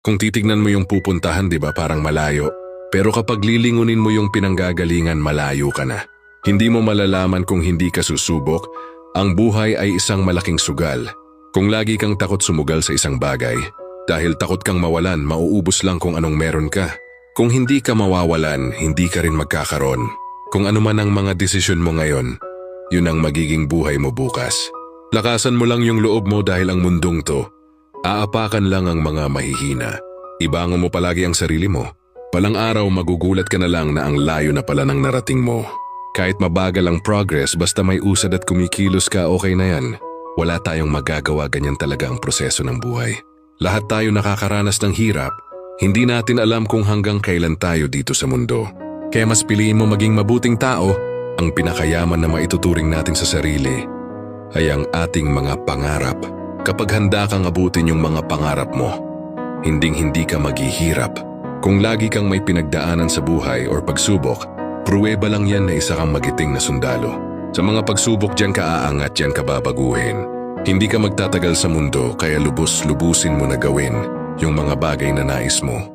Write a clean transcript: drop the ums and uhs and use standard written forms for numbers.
Kung titignan mo yung pupuntahan, di ba, parang malayo. Pero kapag lilingunin mo yung pinanggagalingan, malayo ka na. Hindi mo malalaman kung hindi ka susubok. Ang buhay ay isang malaking sugal. Kung lagi kang takot sumugal sa isang bagay, dahil takot kang mawalan, mauubos lang kung anong meron ka. Kung hindi ka mawawalan, hindi ka rin magkakaroon. Kung ano man ang mga desisyon mo ngayon, yun ang magiging buhay mo bukas. Lakasan mo lang yung loob mo dahil ang mundong to, aapakan lang ang mga mahihina. Ibangon mo palagi ang sarili mo. Palang araw magugulat ka na lang na ang layo na pala ng narating mo. Kahit mabagal ang progress, basta may usad at kumikilos ka, okay na yan. Wala tayong magagawa, ganyan talaga ang proseso ng buhay. Lahat tayo nakakaranas ng hirap, hindi natin alam kung hanggang kailan tayo dito sa mundo. Kaya mas piliin mo maging mabuting tao. Ang pinakayaman na maituturing natin sa sarili ay ang ating mga pangarap. Kapag handa kang abutin yung mga pangarap mo, hinding-hindi ka maghihirap. Kung lagi kang may pinagdaanan sa buhay or pagsubok, pruweba lang yan na isa kang magiting na sundalo. Sa mga pagsubok diyan ka aangat, diyan ka babaguhin. Hindi ka magtatagal sa mundo kaya lubos-lubusin mo na gawin yung mga bagay na nais mo.